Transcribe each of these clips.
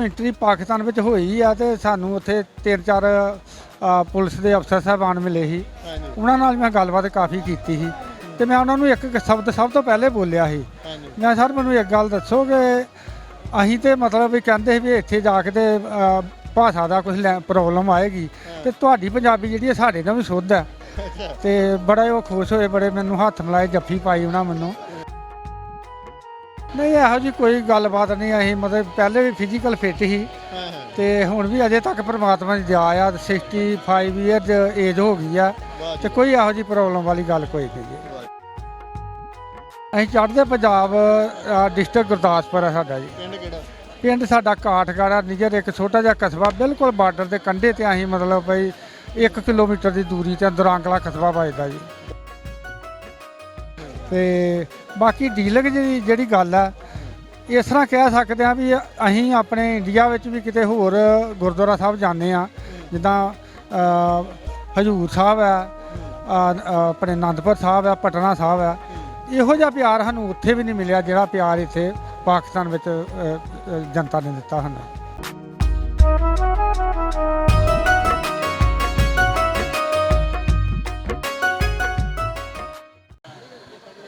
Entry Pakistan ਵਿੱਚ ਹੋਈ ਆ ਤੇ ਸਾਨੂੰ ਉੱਥੇ 3-4 ਪੁਲਿਸ ਦੇ ਅਫਸਰ ਸਾਹਿਬਾਨ ਮਿਲੇ ਸੀ। ਉਹਨਾਂ ਨਾਲ ਮੈਂ ਗੱਲਬਾਤ ਕਾਫੀ ਕੀਤੀ ਸੀ ਤੇ ਮੈਂ ਉਹਨਾਂ ਨੂੰ ਇੱਕ ਸ਼ਬਦ ਸਭ ਤੋਂ ਪਹਿਲੇ ਬੋਲਿਆ ਸੀ। ਮੈਂ ਸਰ ਮੈਨੂੰ ਇੱਕ ਗੱਲ ਦੱਸੋ ਕਿ ਅਸੀਂ ਤੇ ਮਤਲਬ ਵੀ ਕਹਿੰਦੇ ਸੀ ਵੀ ਇੱਥੇ ਜਾ ਕੇ ਤੇ ਭਾਸ਼ਾ ਦਾ ਕੁਝ ਪ੍ਰੋਬਲਮ ਆਏਗੀ ਤੇ ਤੁਹਾਡੀ ਪੰਜਾਬੀ ਜਿਹੜੀ ਹੈ ਸਾਡੇ ਨਾਲ ਵੀ ਸ਼ੁੱਧ ਹੈ। ਤੇ ਬੜਾ ਉਹ ਖੁਸ਼ ਹੋਏ, ਬੜੇ ਮੈਨੂੰ ਹੱਥ ਮਿਲਾਏ, ਜੱਫੀ ਪਾਈ ਉਹਨਾਂ ਮੈਨੂੰ। ਨਹੀਂ ਇਹੋ ਜਿਹੀ ਕੋਈ ਗੱਲਬਾਤ ਨਹੀਂ। ਅਸੀਂ ਮਤਲਬ ਪਹਿਲੇ ਵੀ ਫਿਜ਼ੀਕਲ ਫਿੱਟ ਸੀ ਤੇ ਹੁਣ ਵੀ ਅਜੇ ਤੱਕ ਪਰਮਾਤਮਾ ਦੀ ਦਇਆ ਆ। 65 ਈਅਰਸ ਏਜ ਹੋ ਗਈ ਆ ਤੇ ਕੋਈ ਇਹੋ ਜਿਹੀ ਪ੍ਰੋਬਲਮ ਵਾਲੀ ਗੱਲ ਕੋਈ ਨਹੀਂ। ਅਸੀਂ ਚੜ੍ਹਦੇ ਪੰਜਾਬ ਡਿਸਟ੍ਰਿਕਟ ਗੁਰਦਾਸਪੁਰ ਆ ਸਾਡਾ ਜੀ। ਪਿੰਡ ਕਿਹੜਾ? ਪਿੰਡ ਸਾਡਾ ਕਾਠਗੜ੍ਹ ਨਿਜਰ, ਇੱਕ ਛੋਟਾ ਜਿਹਾ ਕਸਬਾ ਬਿਲਕੁਲ ਬਾਰਡਰ ਦੇ ਕੰਢੇ ਤੇ। ਅਸੀਂ ਮਤਲਬ ਬਈ 1 ਕਿਲੋਮੀਟਰ ਦੀ ਦੂਰੀ ਤੇ ਦੁਰਾਂਕਲਾ ਕਸਬਾ ਵੱਜਦਾ ਜੀ। ਤੇ ਬਾਕੀ ਡੀਲਿੰਗ ਦੀ ਜਿਹੜੀ ਗੱਲ ਆ, ਇਸ ਤਰ੍ਹਾਂ ਕਹਿ ਸਕਦੇ ਹਾਂ ਵੀ ਅਸੀਂ ਆਪਣੇ ਇੰਡੀਆ ਵਿੱਚ ਵੀ ਕਿਤੇ ਹੋਰ ਗੁਰਦੁਆਰਾ ਸਾਹਿਬ ਜਾਂਦੇ ਹਾਂ, ਜਿੱਦਾਂ ਹਜ਼ੂਰ ਸਾਹਿਬ ਹੈ, ਆਪਣੇ ਅਨੰਦਪੁਰ ਸਾਹਿਬ ਹੈ, ਪਟਨਾ ਸਾਹਿਬ ਹੈ। ਇਹੋ ਜਿਹਾ ਪਿਆਰ ਸਾਨੂੰ ਉੱਥੇ ਵੀ ਨਹੀਂ ਮਿਲਿਆ ਜਿਹੜਾ ਪਿਆਰ ਇੱਥੇ ਪਾਕਿਸਤਾਨ ਵਿੱਚ ਜਨਤਾ ਨੇ ਦਿੱਤਾ ਸਾਨੂੰ।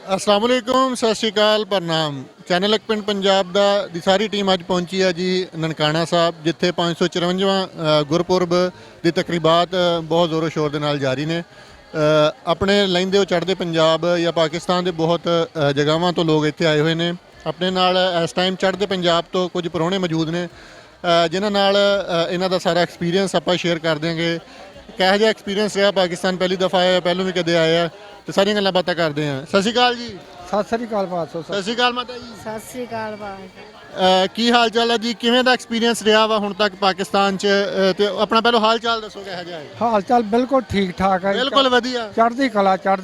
अस्सलाम वालेकुम, सत श्री अकाल, प्रणाम। चैनल एक पिंड पंजाब ਦੀ ਸਾਰੀ ਟੀਮ ਅੱਜ ਪਹੁੰਚੀ ਹੈ ਜੀ ਨਨਕਾਣਾ ਸਾਹਿਬ, ਜਿੱਥੇ 554ਵਾਂ ਗੁਰਪੁਰਬ ਦੀ ਤਕਰੀਬਾਤ ਬਹੁਤ ਜ਼ੋਰੋ ਸ਼ੋਰ ਦੇ ਨਾਲ ਜਾਰੀ ਨੇ। ਆਪਣੇ ਲਹਿੰਦੇ ਚੜ੍ਹਦੇ ਪੰਜਾਬ ਜਾਂ ਪਾਕਿਸਤਾਨ ਦੇ ਬਹੁਤ ਜਗ੍ਹਾਵਾਂ ਤੋਂ ਲੋਕ ਇੱਥੇ ਆਏ ਹੋਏ ਨੇ। ਆਪਣੇ ਨਾਲ ਇਸ ਟਾਈਮ ਚੜ੍ਹਦੇ ਪੰਜਾਬ ਤੋਂ ਕੁਝ ਪ੍ਰਾਹੁਣੇ ਮੌਜੂਦ ਨੇ ਜਿਨ੍ਹਾਂ ਨਾਲ ਇਹਨਾਂ ਦਾ ਸਾਰਾ ਐਕਸਪੀਰੀਅੰਸ ਆਪਾਂ ਸ਼ੇਅਰ ਕਰ ਦਿਆਂਗੇ। ਕਿਹੋ ਜਿਹਾ ਐਕਸਪੀਰੀਅੰਸ ਰਿਹਾ, ਪਾਕਿਸਤਾਨ ਪਹਿਲੀ ਦਫਾ ਆਇਆ, ਪਹਿਲੋਂ ਵੀ ਕਦੇ ਆਏ ਆ, ਤੇ ਸਾਰੀਆਂ ਗੱਲਾਂ ਬਾਤਾਂ ਕਰਦੇ ਹਾਂ। ਸਤਿ ਸ਼੍ਰੀ ਅਕਾਲ ਜੀ। ਸਤਿ ਸ੍ਰੀ ਅਕਾਲ ਬਾਦਸ਼ਾਹ। ਸਤਿ ਸ਼੍ਰੀ ਅਕਾਲ ਮਾਤਾ ਜੀ। ਸਤਿ ਸ੍ਰੀ ਅਕਾਲ ਬਾਦਸ਼ਾਹ। ਕੀ ਹਾਲ ਚਾਲ ਹੈ ਜੀ? ਕਿਵੇਂ ਦਾ ਐਕਸਪੀਰੀਅੰਸ ਰਿਹਾ ਵਾ ਹੁਣ ਤੱਕ ਪਾਕਿਸਤਾਨ 'ਚ? ਤੇ ਆਪਣਾ ਪਹਿਲਾਂ ਹਾਲ ਚਾਲ ਦੱਸੋ ਕਿਹੋ ਜਿਹਾ ਹੈ? ਹਾਲ ਚਾਲ ਬਿਲਕੁਲ ਠੀਕ ਠਾਕ ਹੈ, ਬਿਲਕੁਲ ਵਧੀਆ, ਚੜ੍ਹਦੀ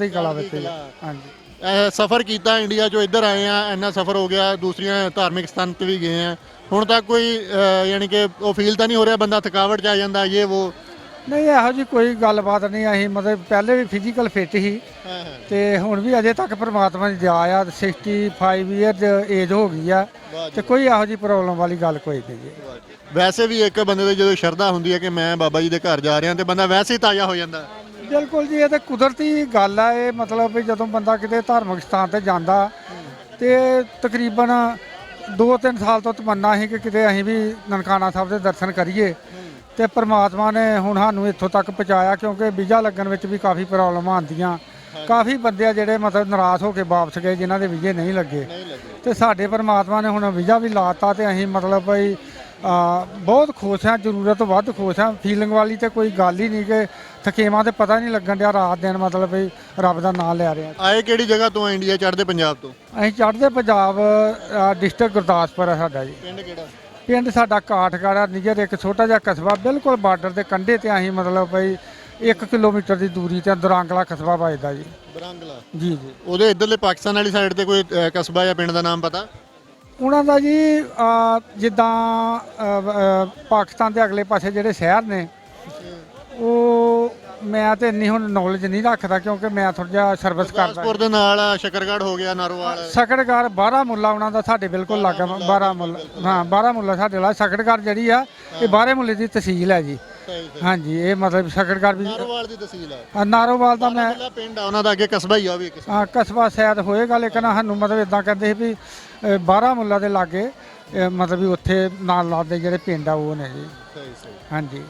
ਕਲਾ ਵਿੱਚ। ਹਾਂਜੀ, ਸਫ਼ਰ ਕੀਤਾ ਇੰਡੀਆ 'ਚੋਂ ਇੱਧਰ ਆਏ ਆ, ਇੰਨਾ ਸਫ਼ਰ ਹੋ ਗਿਆ, ਦੂਸਰੀਆਂ ਧਾਰਮਿਕ ਸਥਾਨ 'ਤੇ ਵੀ ਗਏ ਆ। ਹੁਣ ਤੱਕ ਕੋਈ ਯਾਨੀ ਕਿ ਉਹ ਫੀਲ ਤਾਂ ਨਹੀਂ ਹੋ ਰਿਹਾ ਬੰਦਾ ਥਕਾਵਟ 'ਚ ਆ ਜਾਂਦਾ ਇਹ ਉਹ? ਨਹੀਂ ਇਹੋ ਜਿਹੀ ਕੋਈ ਗੱਲਬਾਤ ਨਹੀਂ। ਅਸੀਂ ਮਤਲਬ ਪਹਿਲੇ ਵੀ ਫਿਜ਼ੀਕਲ ਫਿੱਟ ਸੀ ਤੇ ਹੁਣ ਵੀ ਅਜੇ ਤੱਕ ਪਰਮਾਤਮਾ ਦੀ ਦਇਆ ਆ। 65 ਈਅਰਸ ਏਜ ਹੋ ਗਈ ਆ ਤੇ ਕੋਈ ਇਹੋ ਜਿਹੀ ਪ੍ਰੋਬਲਮ ਵਾਲੀ ਗੱਲ ਕੋਈ ਨਹੀਂ ਜੀ। ਵੈਸੇ ਵੀ ਇੱਕ ਬੰਦੇ ਦੀ ਜਦੋਂ ਸ਼ਰਧਾ ਹੁੰਦੀ ਹੈ ਕਿ ਮੈਂ ਬਾਬਾ ਜੀ ਦੇ ਘਰ ਜਾ ਰਿਹਾ ਤੇ ਬੰਦਾ ਵੈਸੇ ਹੀ ਤਾਜ਼ਾ ਹੋ ਜਾਂਦਾ। ਬਿਲਕੁਲ ਜੀ, ਇਹ ਤਾਂ ਕੁਦਰਤੀ ਗੱਲ ਆ। ਇਹ ਮਤਲਬ ਵੀ ਜਦੋਂ ਬੰਦਾ ਕਿਤੇ ਧਾਰਮਿਕ ਸਥਾਨ ਤੇ ਜਾਂਦਾ ਤੇ ਤਕਰੀਬਨ 2-3 ਸਾਲ ਤੋਂ ਤਮੰਨਾ ਸੀ ਕਿ ਕਿਤੇ ਅਸੀਂ ਵੀ ਨਨਕਾਣਾ ਸਾਹਿਬ ਦੇ ਦਰਸ਼ਨ ਕਰੀਏ ਤੇ ਪਰਮਾਤਮਾ ਨੇ ਹੁਣ ਸਾਨੂੰ ਇੱਥੋਂ ਤੱਕ ਪਹੁੰਚਾਇਆ। ਕਿਉਂਕਿ ਵੀਜ਼ਾ ਲੱਗਣ ਵਿੱਚ ਵੀ ਕਾਫੀ ਪ੍ਰੋਬਲਮਾਂ ਆਉਂਦੀਆਂ, ਕਾਫੀ ਬੰਦੇ ਆ ਜਿਹੜੇ ਮਤਲਬ ਨਾਰਾਜ਼ ਹੋ ਕੇ ਵਾਪਸ ਗਏ ਜਿਨ੍ਹਾਂ ਦੇ ਵੀਜ਼ੇ ਨਹੀਂ ਲੱਗੇ ਤੇ ਸਾਡੇ ਪਰਮਾਤਮਾ ਨੇ ਹੁਣ ਵੀਜ਼ਾ ਵੀ ਲਾਤਾ ਤੇ ਅਸੀਂ ਮਤਲਬ ਬਈ ਬਹੁਤ ਖੁਸ਼ ਹਾਂ, ਜ਼ਰੂਰਤ ਤੋਂ ਵੱਧ ਖੁਸ਼ ਹਾਂ। ਫੀਲਿੰਗ ਵਾਲੀ ਤੇ ਕੋਈ ਗੱਲ ਹੀ ਨਹੀਂ ਕਿ ਥਕੇਵਾਂ ਤੇ ਪਤਾ ਨਹੀਂ ਲੱਗਣ ਡਿਆ, ਰਾਤ ਦਿਨ ਮਤਲਬ ਬਈ ਰੱਬ ਦਾ ਨਾਮ ਲੈ ਰਹੇ ਹਾਂ। ਆਏ ਕਿਹੜੀ ਜਗ੍ਹਾ ਤੋਂ? ਇੰਡੀਆ ਚੜ੍ਹਦੇ ਪੰਜਾਬ ਤੋਂ। ਅਸੀਂ ਚੜ੍ਹਦੇ ਪੰਜਾਬ ਡਿਸਟ੍ਰਿਕਟ ਗੁਰਦਾਸਪੁਰ ਆ ਸਾਡਾ ਜੀ। ਪਿੰਡ ਕਿਹੜਾ? ਪਿੰਡ ਸਾਡਾ ਕਾਠਗੜ੍ਹ ਨਿਜਰ, ਇੱਕ ਛੋਟਾ ਜਿਹਾ ਕਸਬਾ ਬਿਲਕੁਲ ਬਾਰਡਰ ਦੇ ਕੰਢੇ ਤੇ। ਅਸੀਂ ਮਤਲਬ ਬਈ 1 ਕਿਲੋਮੀਟਰ ਦੀ ਦੂਰੀ ਤੇ ਦੁਰਾਂਕਲਾ ਕਸਬਾ ਵੱਜਦਾ ਜੀ। ਬਰਾਂਗਲਾ? ਜੀ ਜੀ। ਉਹਦੇ ਇੱਧਰਲੇ ਪਾਕਿਸਤਾਨ ਵਾਲੀ ਸਾਈਡ ਤੇ ਕੋਈ ਕਸਬਾ ਜਾਂ ਪਿੰਡ ਦਾ ਨਾਮ ਪਤਾ? ਉਹਨਾਂ ਦਾ ਜੀ ਜਿੱਦਾਂ ਪਾਕਿਸਤਾਨ ਦੇ ਅਗਲੇ ਪਾਸੇ ਜਿਹੜੇ ਸ਼ਹਿਰ ਨੇ ਉਹ ਮੈਂ ਤੇ ਇੰਨੀ ਹੁਣ ਨੌਲੇਜ ਨਹੀਂ ਰੱਖਦਾ ਕਿਉਂਕਿ ਮੈਂ ਥੋੜਾ ਜਿਹਾ ਸਰਵਿਸ ਕਰਦਾ। ਗੁਰਦਾਸਪੁਰ ਦੇ ਨਾਲ ਸ਼ਕਰਗੜ੍ਹ ਹੋ ਗਿਆ, ਨਾਰੋਵਾਲ, ਸਕੜਗੜ੍ਹ, ਬਾਰਾਮੂਲਾ ਉਹਨਾਂ ਦਾ ਸਾਡੇ ਬਿਲਕੁਲ ਲਾਗਾ। ਬਾਰਾਮੂਲਾ, ਹਾਂ ਬਾਰਾਮੂਲਾ ਸਾਡੇ ਨਾਲ। ਸਕੜਗੜ੍ਹ ਜਿਹੜੀ ਆ ਇਹ ਬਾਰਾਮੂਲੇ ਦੀ ਤਹਿਸੀਲ ਹੈ ਜੀ। ਹਾਂਜੀ, ਇਹ ਮਤਲਬ ਸਕੜਗੜ੍ਹ ਵੀ ਨਾਰੋਵਾਲ ਦੀ ਤਹਿਸੀਲ ਹੈ। ਨਾਰੋਵਾਲ ਦਾ ਮੈਂ ਪਿੰਡ ਆ ਉਹਨਾਂ ਦਾ, ਅੱਗੇ ਕਸਬਾ ਹੀ ਆ ਵੀ। ਹਾਂ ਕਸਬਾ ਸ਼ਾਇਦ ਹੋਏਗਾ, ਲੇਕਿਨ ਸਾਨੂੰ ਮਤਲਬ ਇਦਾਂ ਕਹਿੰਦੇ ਸੀ ਵੀ ਬਾਰਾਮੂਲਾ ਦੇ ਲਾਗੇ ਮਤਲਬ ਵੀ ਉੱਥੇ ਨਾਲ ਲੱਗਦੇ ਜਿਹੜੇ ਪਿੰਡ ਆ ਉਹ ਨੇ ਜੀ। ਹਾਂਜੀ।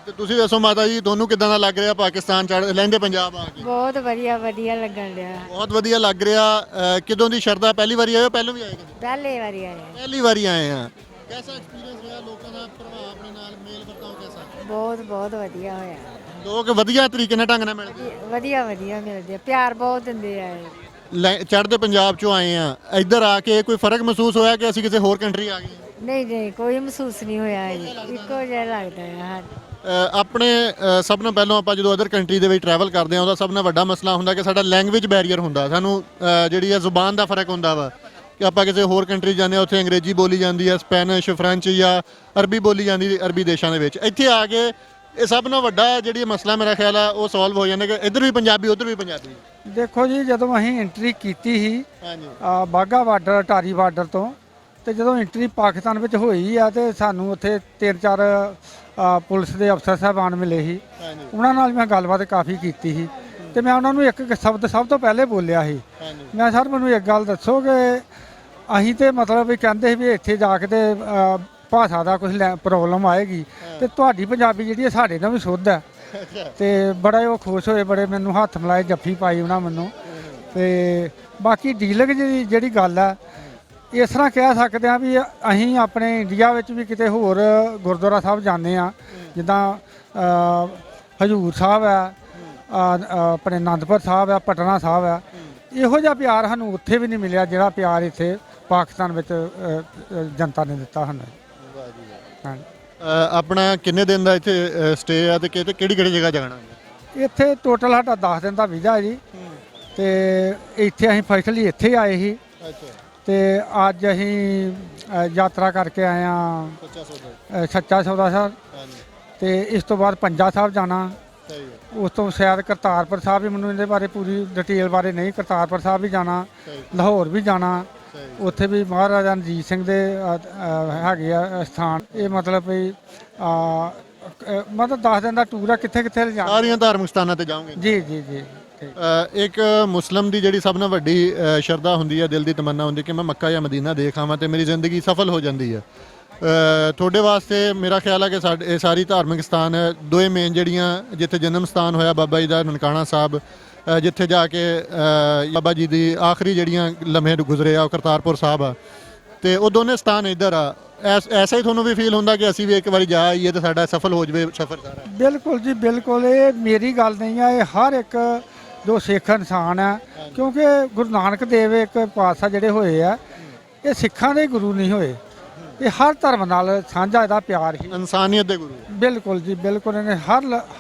ਤੇ ਤੁਸੀਂ ਦੱਸੋ ਮਾਤਾ ਜੀ, ਤੁਹਾਨੂੰ ਕਿਦਾਂ ਦਾ ਲੱਗ ਰਿਹਾ ਪਾਕਿਸਤਾਨ ਲਹਿੰਦੇ ਪੰਜਾਬ ਆ ਕੇ? ਬਹੁਤ ਵਧੀਆ ਲੱਗਣ ਡਿਆ। ਬਹੁਤ ਵਧੀਆ ਲੱਗ ਰਿਹਾ। ਕਿਦੋਂ ਦੀ ਸ਼ਰਧਾ? ਪਹਿਲੀ ਵਾਰੀ ਆਏ ਹੋ? ਪਹਿਲਾਂ ਵੀ ਆਏ ਕਦੇ? ਪਹਿਲੇ ਵਾਰੀ ਆਏ। ਪਹਿਲੀ ਵਾਰੀ ਆਏ ਆ। ਕਿਹਦਾ ਐਕਸਪੀਰੀਅੰਸ ਰਿਹਾ? ਲੋਕਾਂ ਦਾ ਪ੍ਰਭਾਵ ਆਪਣੇ ਨਾਲ, ਮੇਲ ਵਰਤਾਓ ਕਿਹਦਾ? ਬਹੁਤ ਵਧੀਆ ਹੋਇਆ। ਲੋਕ ਵਧੀਆ ਤਰੀਕੇ ਨਾਲ ਢੰਗ ਨਾਲ ਮਿਲਦੇ? ਵਧੀਆ ਮਿਲਦੇ, ਪਿਆਰ ਬਹੁਤ ਦਿੰਦੇ ਆ। ਚੜ੍ਹਦੇ ਪੰਜਾਬ ਚੋਂ ਆਏ ਆ, ਇੱਧਰ ਆ ਕੇ ਕੋਈ ਫਰਕ ਮਹਿਸੂਸ ਹੋਇਆ ਕਿ ਅਸੀਂ ਕਿਸੇ ਹੋਰ ਕੰਟਰੀ ਆ ਗਏ? ਨਹੀਂ ਕੋਈ ਮਹਿਸੂਸ ਨਹੀਂ ਹੋਇਆ ਜੀ, ਇੱਕੋ ਜਿਹਾ ਲੱਗਦਾ ਹੈ। ਆਪਣੇ ਸਭ ਤੋਂ ਪਹਿਲਾਂ ਆਪਾਂ ਜਦੋਂ ਅਦਰ ਕੰਟਰੀ ਦੇ ਵਿੱਚ ਟਰੈਵਲ ਕਰਦੇ ਹਾਂ ਉਹਦਾ ਸਭ ਤੋਂ ਵੱਡਾ ਮਸਲਾ ਹੁੰਦਾ ਕਿ ਸਾਡਾ ਲੈਂਗੁਏਜ ਬੈਰੀਅਰ ਹੁੰਦਾ। ਸਾਨੂੰ ਜਿਹੜੀ ਹੈ ਜ਼ੁਬਾਨ ਦਾ ਫਰਕ ਹੁੰਦਾ ਵਾ ਕਿ ਆਪਾਂ ਕਿਸੇ ਹੋਰ ਕੰਟਰੀ ਜਾਂਦੇ ਹਾਂ, ਉੱਥੇ ਅੰਗਰੇਜ਼ੀ ਬੋਲੀ ਜਾਂਦੀ ਹੈ, ਸਪੈਨਿਸ਼, ਫਰੈਂਚ ਜਾਂ ਅਰਬੀ ਬੋਲੀ ਜਾਂਦੀ ਅਰਬੀ ਦੇਸ਼ਾਂ ਦੇ ਵਿੱਚ। ਇੱਥੇ ਆ ਕੇ ਇਹ ਸਭ ਤੋਂ ਵੱਡਾ ਜਿਹੜੀ ਮਸਲਾ ਮੇਰਾ ਖਿਆਲ ਆ ਉਹ ਸੋਲਵ ਹੋ ਜਾਂਦਾ ਕਿ ਇੱਧਰ ਵੀ ਪੰਜਾਬੀ ਉੱਧਰ ਵੀ ਪੰਜਾਬੀ। ਦੇਖੋ ਜੀ, ਜਦੋਂ ਅਸੀਂ ਐਂਟਰੀ ਕੀਤੀ ਸੀ ਹਾਂਜੀ ਬਾਘਾ ਬਾਰਡਰ, ਟਾਰੀ ਬਾਰਡਰ ਤੋਂ ਤੇ ਜਦੋਂ ਐਂਟਰੀ ਪਾਕਿਸਤਾਨ ਵਿੱਚ ਹੋਈ ਆ ਤੇ ਸਾਨੂੰ ਉੱਥੇ 3-4 ਪੁਲਿਸ ਦੇ ਅਫਸਰ ਸਾਹਿਬਾਨ ਮਿਲੇ ਸੀ। ਉਹਨਾਂ ਨਾਲ ਮੈਂ ਗੱਲਬਾਤ ਕਾਫੀ ਕੀਤੀ ਸੀ ਤੇ ਮੈਂ ਉਹਨਾਂ ਨੂੰ ਇੱਕ ਸ਼ਬਦ ਸਭ ਤੋਂ ਪਹਿਲੇ ਬੋਲਿਆ ਸੀ। ਮੈਂ ਸਰ ਮੈਨੂੰ ਇੱਕ ਗੱਲ ਦੱਸੋ ਕਿ ਅਸੀਂ ਤੇ ਮਤਲਬ ਵੀ ਕਹਿੰਦੇ ਸੀ ਵੀ ਇੱਥੇ ਜਾ ਕੇ ਤੇ ਭਾਸ਼ਾ ਦਾ ਕੁਝ ਪ੍ਰੋਬਲਮ ਆਏਗੀ ਤੇ ਤੁਹਾਡੀ ਪੰਜਾਬੀ ਜਿਹੜੀ ਹੈ ਸਾਡੇ ਨਾਲ ਵੀ ਸ਼ੁੱਧ ਹੈ। ਤੇ ਬੜਾ ਉਹ ਖੁਸ਼ ਹੋਏ, ਬੜੇ ਮੈਨੂੰ ਹੱਥ ਮਿਲਾਏ, ਜੱਫੀ ਪਾਈ ਉਹਨਾਂ ਮੈਨੂੰ। ਤੇ ਬਾਕੀ ਡੀਲਿੰਗ ਜਿਹੜੀ ਗੱਲ ਹੈ, ਇਸ ਤਰ੍ਹਾਂ ਕਹਿ ਸਕਦੇ ਹਾਂ ਵੀ ਅਸੀਂ ਆਪਣੇ ਇੰਡੀਆ ਵਿੱਚ ਵੀ ਕਿਤੇ ਹੋਰ ਗੁਰਦੁਆਰਾ ਸਾਹਿਬ ਜਾਂਦੇ ਹਾਂ, ਜਿੱਦਾਂ ਹਜ਼ੂਰ ਸਾਹਿਬ ਹੈ, ਆਪਣੇ ਅਨੰਦਪੁਰ ਸਾਹਿਬ ਹੈ, ਪਟਨਾ ਸਾਹਿਬ ਹੈ, ਇਹੋ ਜਿਹਾ ਪਿਆਰ ਸਾਨੂੰ ਉੱਥੇ ਵੀ ਨਹੀਂ ਮਿਲਿਆ ਜਿਹੜਾ ਪਿਆਰ ਇੱਥੇ ਪਾਕਿਸਤਾਨ ਵਿੱਚ ਜਨਤਾ ਨੇ ਦਿੱਤਾ ਸਾਨੂੰ। ਹਾਂ, ਆਪਣਾ ਕਿੰਨੇ ਦਿਨ ਦਾ ਇੱਥੇ ਸਟੇ ਆ ਤੇ ਕਿਹੜੀ ਜਗ੍ਹਾ ਜਾਣਾ? ਇੱਥੇ ਟੋਟਲ ਸਾਡਾ 10 ਦਿਨ ਦਾ ਵੀਜ਼ਾ ਹੈ ਜੀ। ਤੇ ਇੱਥੇ ਅਸੀਂ ਫਸਲੀ ਇੱਥੇ ਆਏ ਸੀ ਤੇ ਅੱਜ ਅਸੀਂ ਯਾਤਰਾ ਕਰਕੇ ਆਏ ਹਾਂ ਸੱਚਾ ਸੌਦਾ ਸਾਹਿਬ ਤੇ ਇਸ ਤੋਂ ਬਾਅਦ ਪੰਜਾ ਸਾਹਿਬ ਜਾਣਾ। ਉਸ ਤੋਂ ਸ਼ਾਇਦ ਕਰਤਾਰਪੁਰ ਸਾਹਿਬ ਵੀ, ਮੈਨੂੰ ਇਹਦੇ ਬਾਰੇ ਪੂਰੀ ਡਿਟੇਲ ਬਾਰੇ ਨਹੀਂ, ਕਰਤਾਰਪੁਰ ਸਾਹਿਬ ਵੀ ਜਾਣਾ, ਲਾਹੌਰ ਵੀ ਜਾਣਾ। ਉੱਥੇ ਵੀ ਮਹਾਰਾਜਾ ਰਣਜੀਤ ਸਿੰਘ ਦੇ ਹੈਗੇ ਆ ਸਥਾਨ। ਇਹ ਮਤਲਬ ਵੀ ਮਤਲਬ 10 ਦਿਨ ਦਾ ਟੂਰ ਆ, ਕਿੱਥੇ ਕਿੱਥੇ ਲਿਜਾਣਾ। ਸਾਰੀਆਂ ਧਾਰਮਿਕ ਸਥਾਨਾਂ ਤੇ ਜਾਓਗੇ? ਜੀ ਜੀ ਜੀ। ਇੱਕ ਮੁਸਲਮ ਦੀ ਜਿਹੜੀ ਸਭ ਨਾਲ ਵੱਡੀ ਸ਼ਰਧਾ ਹੁੰਦੀ ਹੈ, ਦਿਲ ਦੀ ਤਮੰਨਾ ਹੁੰਦੀ ਕਿ ਮੈਂ ਮੱਕਾ ਜਾਂ ਮਦੀਨਾ ਦੇਖ ਆਵਾਂ ਤੇ ਮੇਰੀ ਜ਼ਿੰਦਗੀ ਸਫਲ ਹੋ ਜਾਂਦੀ ਹੈ। ਤੁਹਾਡੇ ਵਾਸਤੇ ਮੇਰਾ ਖਿਆਲ ਹੈ ਕਿ ਸਾਡੇ ਸਾਰੀ ਧਾਰਮਿਕ ਸਥਾਨ ਦੋਵੇਂ ਮੇਨ ਜਿਹੜੀਆਂ, ਜਿੱਥੇ ਜਨਮ ਸਥਾਨ ਹੋਇਆ ਬਾਬਾ ਜੀ ਦਾ ਨਨਕਾਣਾ ਸਾਹਿਬ, ਜਿੱਥੇ ਜਾ ਕੇ ਬਾਬਾ ਜੀ ਦੀ ਆਖਰੀ ਜਿਹੜੀਆਂ ਲਮਹੇ ਗੁਜ਼ਰੇ ਆ ਉਹ ਕਰਤਾਰਪੁਰ ਸਾਹਿਬ ਆ, ਤੇ ਉਹ ਦੋਨੇ ਸਥਾਨ ਇੱਧਰ ਆ। ਐਸਾ ਹੀ ਤੁਹਾਨੂੰ ਵੀ ਫੀਲ ਹੁੰਦਾ ਕਿ ਅਸੀਂ ਵੀ ਇੱਕ ਵਾਰੀ ਜਾ ਆਈਏ ਤੇ ਸਾਡਾ ਸਫਲ ਹੋ ਜਾਵੇ ਸਫ਼ਰ ਸਾਰਾ? ਬਿਲਕੁਲ ਜੀ ਬਿਲਕੁਲ। ਇਹ ਮੇਰੀ ਗੱਲ ਨਹੀਂ ਆ, ਇਹ ਹਰ ਇੱਕ ਜੋ ਸਿੱਖ ਇਨਸਾਨ ਹੈ, ਕਿਉਂਕਿ ਗੁਰੂ ਨਾਨਕ ਦੇਵ ਇੱਕ ਪਾਤਸ਼ਾਹ ਜਿਹੜੇ ਹੋਏ ਆ, ਇਹ ਸਿੱਖਾਂ ਦੇ ਗੁਰੂ ਨਹੀਂ ਹੋਏ, ਇਹ ਹਰ ਧਰਮ ਨਾਲ ਸਾਂਝਾ ਇਹਦਾ ਪਿਆਰ ਹੀ, ਇਨਸਾਨੀਅਤ ਦੇ ਗੁਰੂ। ਬਿਲਕੁਲ ਜੀ ਬਿਲਕੁਲ। ਇਹਨੇ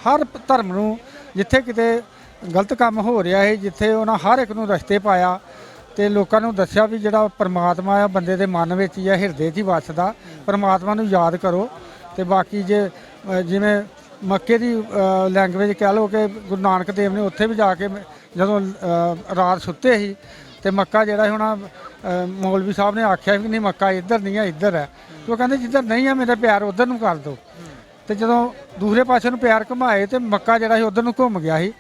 ਹਰ ਧਰਮ ਨੂੰ, ਜਿੱਥੇ ਕਿਤੇ ਗਲਤ ਕੰਮ ਹੋ ਰਿਹਾ ਹੈ, ਜਿੱਥੇ ਉਹਨਾਂ ਹਰ ਇੱਕ ਨੂੰ ਰਸਤੇ ਪਾਇਆ ਤੇ ਲੋਕਾਂ ਨੂੰ ਦੱਸਿਆ ਵੀ ਜਿਹੜਾ ਪਰਮਾਤਮਾ ਆ ਬੰਦੇ ਦੇ ਮਨ ਵਿੱਚ ਹੀ ਆ, ਹਿਰਦੇ 'ਚ ਹੀ ਵੱਸਦਾ, ਪਰਮਾਤਮਾ ਨੂੰ ਯਾਦ ਕਰੋ। ਤੇ ਬਾਕੀ ਜਿਵੇਂ ਮੱਕੇ ਦੀ ਲੈਂਗੁਏਜ ਕਹਿ ਲਓ ਕਿ ਗੁਰੂ ਨਾਨਕ ਦੇਵ ਨੇ ਉੱਥੇ ਵੀ ਜਾ ਕੇ ਜਦੋਂ ਰਾਤ ਸੁੱਤੇ ਸੀ ਤੇ ਮੱਕਾ ਜਿਹੜਾ ਸੀ, ਉਹਨਾਂ ਮੌਲਵੀ ਸਾਹਿਬ ਨੇ ਆਖਿਆ ਵੀ ਨਹੀਂ ਮੱਕਾ ਇੱਧਰ ਨਹੀਂ ਹੈ, ਇੱਧਰ ਹੈ। ਤੇ ਉਹ ਕਹਿੰਦੇ ਜਿੱਧਰ ਨਹੀਂ ਹੈ ਮੇਰੇ ਪਿਆਰ ਉੱਧਰ ਨੂੰ ਕਰ ਦਿਓ। ਤੇ ਜਦੋਂ ਦੂਸਰੇ ਪਾਸੇ ਨੂੰ ਪਿਆਰ ਘੁਮਾਏ ਤੇ ਮੱਕਾ ਜਿਹੜਾ ਸੀ ਉੱਧਰ ਨੂੰ ਘੁੰਮ ਗਿਆ ਸੀ।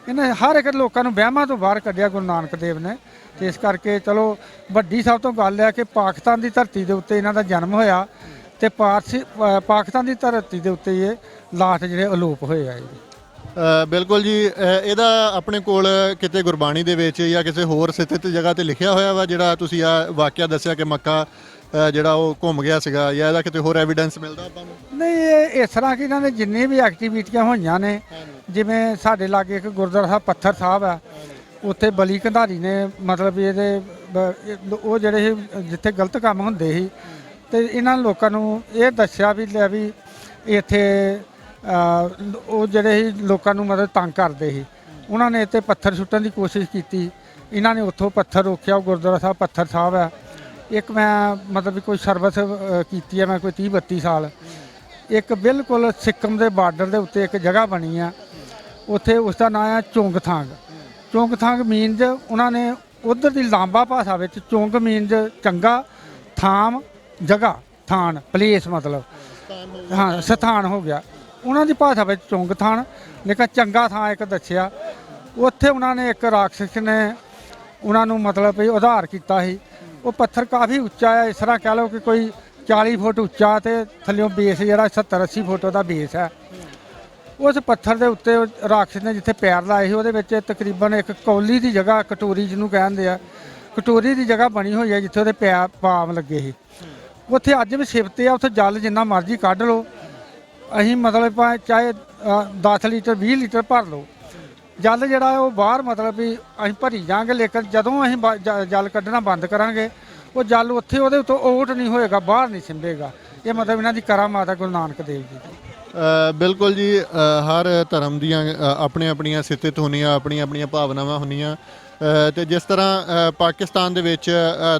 ਇਹਨੇ ਹਰ ਇੱਕ ਲੋਕਾਂ ਨੂੰ ਵਹਿਮਾਂ ਤੋਂ ਬਾਹਰ ਕੱਢਿਆ ਗੁਰੂ ਨਾਨਕ ਦੇਵ ਨੇ। ਤੇ ਇਸ ਕਰਕੇ ਚਲੋ ਵੱਡੀ ਸਭ ਤੋਂ ਗੱਲ ਹੈ ਕਿ ਪਾਕਿਸਤਾਨ ਦੀ ਧਰਤੀ ਦੇ ਉੱਤੇ ਇਹਨਾਂ ਦਾ ਜਨਮ ਹੋਇਆ ਤੇ ਪਾਕਿਸਤਾਨ ਦੀ ਧਰਤੀ ਦੇ ਉੱਤੇ ਇਹ ਲਾਟ ਜਿਹੜੇ ਅਲੋਪ ਹੋਏ ਆ ਜੀ। ਬਿਲਕੁਲ ਜੀ। ਇਹਦਾ ਆਪਣੇ ਕੋਲ ਕਿਤੇ ਗੁਰਬਾਣੀ ਦੇ ਵਿੱਚ ਜਾਂ ਕਿਸੇ ਹੋਰ ਸਥਿਤ ਜਗ੍ਹਾ ਤੇ ਲਿਖਿਆ ਹੋਇਆ ਵਾ ਜਿਹੜਾ ਤੁਸੀਂ ਆ ਵਾਕਿਆ ਦੱਸਿਆ ਕਿ ਮੱਕਾ ਜਿਹੜਾ ਉਹ ਘੁੰਮ ਗਿਆ ਸੀਗਾ, ਜਾਂ ਇਹਦਾ ਕਿਤੇ ਹੋਰ ਐਵੀਡੈਂਸ ਮਿਲਦਾ ਆਪਾਂ ਨੂੰ? ਨਹੀਂ, ਇਹ ਇਸ ਤਰ੍ਹਾਂ ਕਿ ਇਹਨਾਂ ਨੇ ਜਿੰਨੇ ਵੀ ਐਕਟੀਵਿਟੀਆਂ ਹੋਈਆਂ ਨੇ, ਜਿਵੇਂ ਸਾਡੇ ਲਾਗੇ ਇੱਕ ਗੁਰਦੁਆਰਾ ਸਾਹਿਬ ਪੱਥਰ ਸਾਹਿਬ ਆ, ਉੱਥੇ ਬਲੀ ਕੰਧਾਰੀ ਨੇ ਮਤਲਬ ਇਹਦੇ ਉਹ ਜਿਹੜੇ ਜਿੱਥੇ ਗਲਤ ਕੰਮ ਹੁੰਦੇ ਸੀ ਤੇ ਇਹਨਾਂ ਲੋਕਾਂ ਨੂੰ ਇਹ ਦੱਸਿਆ ਵੀ ਲੈ ਵੀ ਇੱਥੇ ਉਹ ਜਿਹੜੇ ਸੀ ਲੋਕਾਂ ਨੂੰ ਮਤਲਬ ਤੰਗ ਕਰਦੇ ਸੀ, ਉਹਨਾਂ ਨੇ ਇੱਥੇ ਪੱਥਰ ਸੁੱਟਣ ਦੀ ਕੋਸ਼ਿਸ਼ ਕੀਤੀ। ਇਹਨਾਂ ਨੇ ਉੱਥੋਂ ਪੱਥਰ ਰੋਕਿਆ। ਉਹ ਗੁਰਦੁਆਰਾ ਸਾਹਿਬ ਪੱਥਰ ਸਾਹਿਬ ਹੈ। ਇੱਕ ਮੈਂ ਮਤਲਬ ਵੀ ਕੋਈ ਸਰਵਿਸ ਕੀਤੀ ਹੈ ਮੈਂ ਕੋਈ 30-32 ਸਾਲ। ਇੱਕ ਬਿਲਕੁਲ ਸਿੱਕਮ ਦੇ ਬਾਰਡਰ ਦੇ ਉੱਤੇ ਇੱਕ ਜਗ੍ਹਾ ਬਣੀ ਆ, ਉੱਥੇ ਉਸ ਦਾ ਨਾਂ ਹੈ ਚੋਂਗਥਾਂਗ। ਚੋਂਗਥਾਂਗ ਮੀਨਜ਼ ਉਹਨਾਂ ਨੇ ਉਧਰ ਦੀ ਲਾਂਬਾ ਭਾਸ਼ਾ ਵਿੱਚ ਚੋਂਗ ਮੀਨਜ਼ ਚੰਗਾ, ਥਾਮ ਜਗ੍ਹਾ, ਥਾਨ ਪਲੇਸ ਮਤਲਬ ਹਾਂ ਸਥਾਨ ਹੋ ਗਿਆ। ਉਹਨਾਂ ਦੀ ਭਾਸ਼ਾ ਵਿੱਚ ਚੋਂਗਥਾਨ, ਲੇਕਿਨ ਚੰਗਾ ਥਾਂ ਇੱਕ ਦੱਸਿਆ। ਉੱਥੇ ਉਹਨਾਂ ਨੇ ਇੱਕ ਰਾਖਸ਼ ਨੇ ਉਹਨਾਂ ਨੂੰ ਮਤਲਬ ਵੀ ਉਧਾਰ ਕੀਤਾ ਸੀ। ਉਹ ਪੱਥਰ ਕਾਫੀ ਉੱਚਾ ਹੈ, ਇਸ ਤਰ੍ਹਾਂ ਕਹਿ ਲਓ ਕਿ ਕੋਈ 40 ਫੁੱਟ ਉੱਚਾ ਤੇ ਥੱਲਿਓਂ ਬੇਸ ਜਿਹੜਾ 70-80 ਫੁੱਟ ਉਹਦਾ ਬੇਸ ਹੈ। ਉਸ ਪੱਥਰ ਦੇ ਉੱਤੇ ਰਾਖਸ਼ ਨੇ ਜਿੱਥੇ ਪੈਰ ਲਾਏ ਸੀ ਉਹਦੇ ਵਿੱਚ ਤਕਰੀਬਨ ਇੱਕ ਕੌਲੀ ਦੀ ਜਗ੍ਹਾ, ਕਟੋਰੀ ਜਿਹਨੂੰ ਕਹਿੰਦੇ ਆ, ਕਟੋਰੀ ਦੀ ਜਗ੍ਹਾ ਬਣੀ ਹੋਈ ਹੈ ਜਿੱਥੇ ਉਹਦੇ ਪਾਮ ਲੱਗੇ ਸੀ। ਉੱਥੇ ਅੱਜ ਵੀ ਸਿਫਤ ਆ, ਉੱਥੇ ਜਲ ਜਿੰਨਾ ਮਰਜ਼ੀ ਕੱਢ ਲਓ। ਅਸੀਂ ਮਤਲਬ ਚਾਹੇ 10 ਲੀਟਰ 20 ਲੀਟਰ ਭਰ ਲਓ, ਜਲ ਜਿਹੜਾ ਉਹ ਬਾਹਰ ਮਤਲਬ ਵੀ ਅਸੀਂ ਭਰੀ ਜਾਵਾਂਗੇ, ਲੇਕਿਨ ਜਦੋਂ ਅਸੀਂ ਜਲ ਕੱਢਣਾ ਬੰਦ ਕਰਾਂਗੇ ਉਹ ਜਲ ਉੱਥੇ ਉਹਦੇ ਉੱਤੋਂ ਓਟ ਨਹੀਂ ਹੋਏਗਾ, ਬਾਹਰ ਨਹੀਂ ਸਿੰਬੇਗਾ। ਇਹ ਮਤਲਬ ਇਹਨਾਂ ਦੀ ਕਰਾਮਾਤ ਹੈ ਗੁਰੂ ਨਾਨਕ ਦੇਵ ਜੀ ਦੀ। ਬਿਲਕੁਲ ਜੀ। ਹਰ ਧਰਮ ਦੀਆਂ ਆਪਣੀਆਂ ਆਪਣੀਆਂ ਸਥਿਤ ਹੁੰਦੀਆਂ, ਆਪਣੀਆਂ ਆਪਣੀਆਂ ਭਾਵਨਾਵਾਂ ਹੁੰਦੀਆਂ। ਤੇ ਜਿਸ ਤਰ੍ਹਾਂ ਪਾਕਿਸਤਾਨ ਦੇ ਵਿੱਚ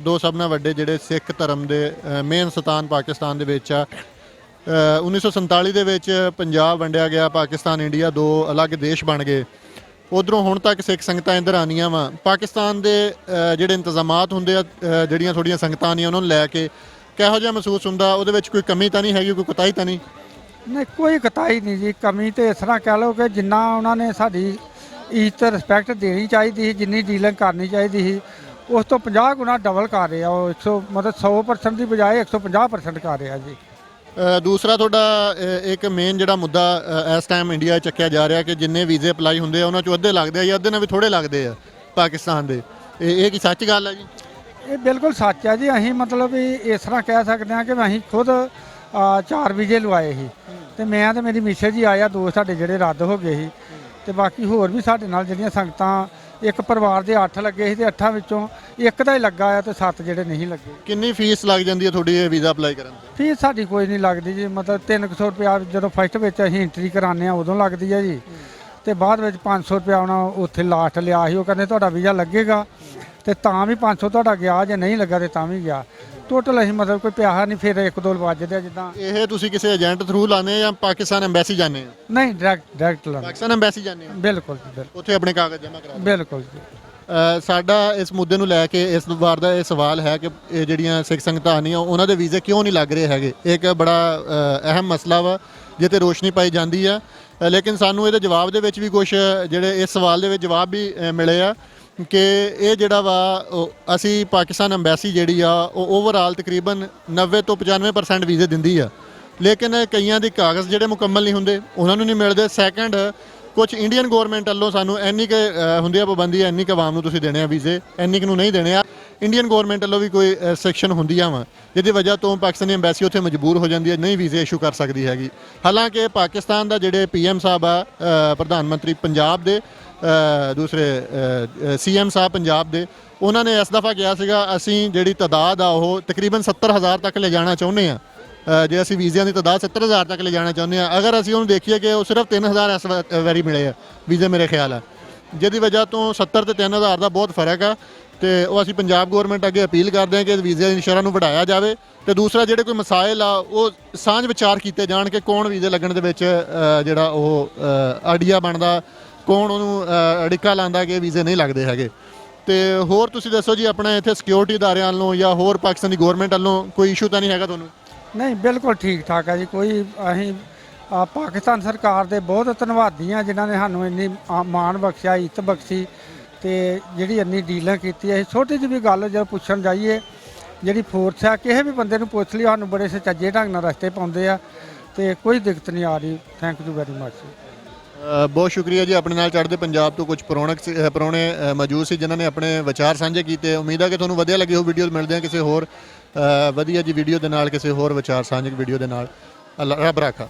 ਦੋ ਸਭ ਨਾਲੋਂ ਵੱਡੇ ਜਿਹੜੇ ਸਿੱਖ ਧਰਮ ਦੇ ਮੇਨ ਸਥਾਨ ਪਾਕਿਸਤਾਨ ਦੇ ਵਿੱਚ ਆ। 1947 ਦੇ ਵਿੱਚ ਪੰਜਾਬ ਵੰਡਿਆ ਗਿਆ, ਪਾਕਿਸਤਾਨ ਇੰਡੀਆ ਦੋ ਅਲੱਗ ਦੇਸ਼ ਬਣ ਗਏ। ਉਧਰੋਂ ਹੁਣ ਤੱਕ ਸਿੱਖ ਸੰਗਤਾਂ ਇੱਧਰ ਆਉਂਦੀਆਂ ਵਾ। ਪਾਕਿਸਤਾਨ ਦੇ ਜਿਹੜੇ ਇੰਤਜ਼ਾਮਾਤ ਹੁੰਦੇ ਆ, ਜਿਹੜੀਆਂ ਥੋੜ੍ਹੀਆਂ ਸੰਗਤਾਂ ਆਉਂਦੀਆਂ ਉਹਨਾਂ ਨੂੰ ਲੈ ਕੇ ਕਿਹੋ ਜਿਹਾ ਮਹਿਸੂਸ ਹੁੰਦਾ? ਉਹਦੇ ਵਿੱਚ ਕੋਈ ਕਮੀ ਤਾਂ ਨਹੀਂ ਹੈਗੀ, ਕੋਈ ਕੁਤਾਹੀ ਤਾਂ ਨਹੀਂ? ਨਹੀਂ, ਕੋਈ ਕਤਾਈ ਨਹੀਂ ਜੀ। ਕਮੀ ਤੇ ਇਸ ਤਰ੍ਹਾਂ ਕਹਿ ਲਓ ਕਿ ਜਿੰਨਾ ਉਹਨਾਂ ਨੇ ਸਾਡੀ ਇੱਜ਼ਤ ਰਿਸਪੈਕਟ ਦੇਣੀ ਚਾਹੀਦੀ ਸੀ, ਜਿੰਨੀ ਡੀਲਿੰਗ ਕਰਨੀ ਚਾਹੀਦੀ ਸੀ, ਉਸ ਤੋਂ 50 ਗੁਣਾ ਡਬਲ ਕਰ ਰਿਹਾ। ਉਹ 100 ਮਤਲਬ 100% ਦੀ ਬਜਾਏ 150% ਕਰ ਰਿਹਾ ਜੀ। ਦੂਸਰਾ ਤੁਹਾਡਾ ਇੱਕ ਮੇਨ ਜਿਹੜਾ ਮੁੱਦਾ ਇਸ ਟਾਈਮ ਇੰਡੀਆ 'ਚ ਚੱਕਿਆ ਜਾ ਰਿਹਾ ਕਿ ਜਿੰਨੇ ਵੀਜ਼ੇ ਅਪਲਾਈ ਹੁੰਦੇ ਆ ਉਹਨਾਂ 'ਚੋਂ ਅੱਧੇ ਲੱਗਦੇ ਆ ਜਾਂ ਅੱਧੇ ਨਾਲ ਵੀ ਥੋੜ੍ਹੇ ਲੱਗਦੇ ਆ ਪਾਕਿਸਤਾਨ ਦੇ। ਇਹ ਕੀ ਸੱਚ ਗੱਲ ਹੈ ਜੀ? ਇਹ ਬਿਲਕੁਲ ਸੱਚ ਹੈ ਜੀ। ਅਸੀਂ ਮਤਲਬ ਵੀ ਇਸ ਤਰ੍ਹਾਂ ਕਹਿ ਸਕਦੇ ਹਾਂ ਕਿ ਅਸੀਂ ਖੁਦ 4 ਵੀਜ਼ੇ ਲਵਾਏ ਸੀ, ਤੇ ਮੈਂ ਤੇ ਮੇਰੀ ਮਿਸੇਜ ਜੀ ਆਇਆ, 2 ਸਾਡੇ ਜਿਹੜੇ ਰੱਦ ਹੋ ਗਏ ਸੀ, ਤੇ ਬਾਕੀ ਹੋਰ ਵੀ ਸਾਡੇ ਨਾਲ ਜਿਹੜੀਆਂ ਸੰਗਤਾਂ, ਇੱਕ ਪਰਿਵਾਰ ਦੇ 8 ਲੱਗੇ ਸੀ ਤੇ 8 ਵਿੱਚੋਂ ਇੱਕ ਦਾ ਹੀ ਲੱਗਾ ਆ ਤੇ 7 ਜਿਹੜੇ ਨਹੀਂ ਲੱਗੇ। ਕਿੰਨੀ ਫੀਸ ਲੱਗ ਜਾਂਦੀ ਹੈ ਤੁਹਾਡੀ ਇਹ ਵੀਜ਼ਾ ਅਪਲਾਈ ਕਰਨ ਦੀ? ਫੀਸ ਸਾਡੀ ਕੋਈ ਨਹੀਂ ਲੱਗਦੀ ਜੀ। ਮਤਲਬ 300 ਰੁਪਇਆ ਜਦੋਂ ਫਸਟ ਵਿੱਚ ਅਸੀਂ ਐਂਟਰੀ ਕਰਾਉਂਦੇ ਆ ਉਦੋਂ ਲੱਗਦੀ ਹੈ ਜੀ, ਤੇ ਬਾਅਦ ਵਿੱਚ 500 ਰੁਪਇਆ ਉਹਨਾਂ ਉੱਥੇ ਲਾਸਟ ਲਿਆ ਸੀ। ਉਹ ਕਹਿੰਦੇ ਤੁਹਾਡਾ ਵੀਜ਼ਾ ਲੱਗੇਗਾ, ਤੇ ਤਾਂ ਵੀ 500 ਤੁਹਾਡਾ ਗਿਆ, ਜੇ ਨਹੀਂ ਲੱਗਾ ਤੇ ਤਾਂ ਵੀ ਗਿਆ। ਟੋਟਲ ਅਸੀਂ ਮਤਲਬ ਕੋਈ ਪਿਆਹਾ ਨਹੀਂ, ਫਿਰ 1-2 ਵੱਜਦੇ ਆ ਜਿੱਦਾਂ। ਇਹ ਤੁਸੀਂ ਕਿਸੇ ਏਜੰਟ ਥਰੂ ਲਾਉਂਦੇ ਜਾਂ ਪਾਕਿਸਤਾਨ ਐਮਬੈਸੀ ਜਾਂਦੇ ਹੋ? ਨਹੀਂ, ਡਾਇਰੈਕਟ ਲਾਉਣਾ। ਪਾਕਿਸਤਾਨ ਐਮਬੈਸੀ ਜਾਂਦੇ ਹੋ? ਬਿਲਕੁਲ ਜੀ, ਬਿਲਕੁਲ ਉੱਥੇ ਆਪਣੇ ਕਾਗਜ਼ ਜਮ੍ਹਾਂ ਕਰਾ ਬਿਲਕੁਲ ਜੀ। ਸਾਡਾ ਇਸ ਮੁੱਦੇ ਨੂੰ ਲੈ ਕੇ ਇਸ ਵਾਰ ਦਾ ਇਹ ਸਵਾਲ ਹੈ ਕਿ ਇਹ ਜਿਹੜੀਆਂ ਸਿੱਖ ਸੰਗਤਾਂ ਆਉਂਦੀਆਂ ਉਹਨਾਂ ਦੇ ਵੀਜ਼ੇ ਕਿਉਂ ਨਹੀਂ ਲੱਗ ਰਹੇ ਹੈਗੇ। ਇੱਕ ਬੜਾ ਅਹਿਮ ਮਸਲਾ ਵਾ ਜਿਹ 'ਤੇ ਰੋਸ਼ਨੀ ਪਾਈ ਜਾਂਦੀ ਆ, ਲੇਕਿਨ ਸਾਨੂੰ ਇਹਦੇ ਜਵਾਬ ਦੇ ਵਿੱਚ ਵੀ ਕੁਝ ਜਿਹੜੇ ਇਸ ਸਵਾਲ ਦੇ ਵਿੱਚ ਜਵਾਬ ਵੀ ਮਿਲੇ ਆ ਕਿ ਇਹ ਜਿਹੜਾ ਵਾ ਅਸੀਂ ਪਾਕਿਸਤਾਨ ਐਮਬੈਸੀ ਜਿਹੜੀ ਆ ਉਹ ਓਵਰਆਲ ਤਕਰੀਬਨ 90 ਤੋਂ 95% ਵੀਜ਼ੇ ਦਿੰਦੀ ਆ, ਲੇਕਿਨ ਕਈਆਂ ਦੇ ਕਾਗਜ਼ ਜਿਹੜੇ ਮੁਕੰਮਲ ਨਹੀਂ ਹੁੰਦੇ, ਉਹਨਾਂ ਨੂੰ ਨਹੀਂ ਮਿਲਦੇ। ਸੈਕੰਡ, ਕੁਝ ਇੰਡੀਅਨ ਗਵਰਨਮੈਂਟ ਵੱਲੋਂ ਸਾਨੂੰ ਇੰਨੀ ਕੁ ਹੁੰਦੀ ਆ ਪਾਬੰਦੀ, ਇੰਨੀ ਕੁ ਆਵਾਮ ਨੂੰ ਤੁਸੀਂ ਦੇਣੇ ਆ ਵੀਜ਼ੇ, ਇੰਨੀ ਕੁ ਨੂੰ ਨਹੀਂ ਦੇਣੇ ਆ। ਇੰਡੀਅਨ ਗਵਰਨਮੈਂਟ ਵੱਲੋਂ ਵੀ ਕੋਈ ਸੈਕਸ਼ਨ ਹੁੰਦੀਆਂ ਵਾ ਜਿਹਦੀ ਵਜ੍ਹਾ ਤੋਂ ਪਾਕਿਸਤਾਨੀ ਐਮਬੈਸੀ ਉੱਥੇ ਮਜਬੂਰ ਹੋ ਜਾਂਦੀ ਹੈ, ਨਹੀਂ ਵੀਜ਼ੇ ਇਸ਼ੂ ਕਰ ਸਕਦੀ ਹੈਗੀ। ਹਾਲਾਂਕਿ ਪਾਕਿਸਤਾਨ ਦਾ ਜਿਹੜੇ PM ਸਾਹਿਬ ਆ, ਪ੍ਰਧਾਨ ਮੰਤਰੀ ਪੰਜਾਬ ਦੇ, ਦੂਸਰੇ CM ਸਾਹਿਬ ਪੰਜਾਬ ਦੇ, ਉਹਨਾਂ ਨੇ ਇਸ ਦਫਾ ਕਿਹਾ ਸੀਗਾ ਅਸੀਂ ਜਿਹੜੀ ਤਾਦਾਦ ਆ ਉਹ ਤਕਰੀਬਨ 70,000 ਤੱਕ ਲੈ ਜਾਣਾ ਚਾਹੁੰਦੇ ਆ। ਜੇ ਅਸੀਂ ਵੀਜ਼ਿਆਂ ਦੀ ਤਾਦਾਦ 70,000 ਤੱਕ ਲੈ ਜਾਣਾ ਚਾਹੁੰਦੇ ਆ, ਅਗਰ ਅਸੀਂ ਉਹਨੂੰ ਦੇਖੀਏ ਕਿ ਉਹ ਸਿਰਫ 3,000 ਇਸ ਵਾਰੀ ਮਿਲੇ ਆ ਵੀਜ਼ੇ ਮੇਰੇ ਖਿਆਲ ਆ, ਜਿਹਦੀ ਵਜ੍ਹਾ ਤੋਂ 70 ਤੇ 3,000 ਦਾ ਬਹੁਤ ਫਰਕ ਆ। ਤੇ ਉਹ ਅਸੀਂ ਪੰਜਾਬ ਗਵਰਨਮੈਂਟ ਅੱਗੇ ਅਪੀਲ ਕਰਦੇ ਹਾਂ ਕਿ ਵੀਜ਼ੇ ਦੀ ਸ਼ਰ੍ਹਾਂ ਨੂੰ ਵਧਾਇਆ ਜਾਵੇ, ਤੇ ਦੂਸਰਾ ਜਿਹੜੇ ਕੋਈ ਮਸਾਇਲ ਆ ਉਹ ਸਾਂਝ ਵਿਚਾਰ ਕੀਤੇ ਜਾਣ ਕਿ ਕੌਣ ਵੀਜ਼ੇ ਲੱਗਣ ਦੇ ਵਿੱਚ ਜਿਹੜਾ ਉਹ ਆਡੀਆ ਬਣਦਾ, ਕੌਣ ਉਹਨੂੰ ਅੜਿੱਕਾ ਲਾਉਂਦਾ ਕਿ ਵੀਜ਼ੇ ਨਹੀਂ ਲੱਗਦੇ ਹੈਗੇ। ਤੇ ਹੋਰ ਤੁਸੀਂ ਦੱਸੋ ਜੀ, ਆਪਣੇ ਇੱਥੇ ਸਿਕਿਉਰਿਟੀ ਅਦਾਰਿਆਂ ਵੱਲੋਂ ਜਾਂ ਹੋਰ ਪਾਕਿਸਤਾਨੀ ਗਵਰਨਮੈਂਟ ਵੱਲੋਂ ਕੋਈ ਇਸ਼ੂ ਤਾਂ ਨਹੀਂ ਹੈਗਾ ਤੁਹਾਨੂੰ? ਨਹੀਂ, ਬਿਲਕੁਲ ਠੀਕ ਠਾਕ ਹੈ ਜੀ। ਕੋਈ ਅਸੀਂ ਪਾਕਿਸਤਾਨ ਸਰਕਾਰ ਦੇ ਬਹੁਤ ਧੰਨਵਾਦੀ ਹਾਂ ਜਿਨ੍ਹਾਂ ਨੇ ਸਾਨੂੰ ਇੰਨੀ ਮਾਣ ਬਖਸ਼ਿਆ, ਇੱਜ਼ਤ ਬਖਸ਼ੀ, ਤੇ ਜਿਹੜੀ ਇੰਨੀ ਡੀਲਿੰਗ ਕੀਤੀ ਹੈ। ਛੋਟੀ ਜਿਹੀ ਵੀ ਗੱਲ ਜਦੋਂ ਪੁੱਛਣ ਜਾਈਏ, ਜਿਹੜੀ ਫੋਰਸ ਆ ਕਿਸੇ ਵੀ ਬੰਦੇ ਨੂੰ ਪੁੱਛ ਲਈ, ਸਾਨੂੰ ਬੜੇ ਸੁਚੱਜੇ ਢੰਗ ਨਾਲ ਰਸਤੇ ਪਾਉਂਦੇ ਆ, ਤੇ ਕੋਈ ਦਿੱਕਤ ਨਹੀਂ ਆ ਰਹੀ। Thank you very much. ਬਹੁਤ ਸ਼ੁਕਰੀਆ ਜੀ। ਆਪਣੇ ਨਾਲ ਚੜ੍ਹਦੇ ਪੰਜਾਬ ਤੋਂ ਕੁਝ ਪ੍ਰਾਹੁਣੇ ਮੌਜੂਦ ਸੀ ਜਿਨ੍ਹਾਂ ਨੇ ਆਪਣੇ ਵਿਚਾਰ ਸਾਂਝੇ ਕੀਤੇ। ਉਮੀਦ ਹੈ ਕਿ ਤੁਹਾਨੂੰ ਵਧੀਆ ਲੱਗੀ ਹੋ ਵੀਡੀਓ। ਮਿਲਦੇ ਹਾਂ ਕਿਸੇ ਹੋਰ ਵਧੀਆ ਜੀ ਵੀਡੀਓ ਦੇ ਨਾਲ, ਕਿਸੇ ਹੋਰ ਵਿਚਾਰ ਸਾਂਝੇ ਵੀਡੀਓ ਦੇ ਨਾਲ। ਅੱਲਾ ਰੱਬ ਰਾਖਾ।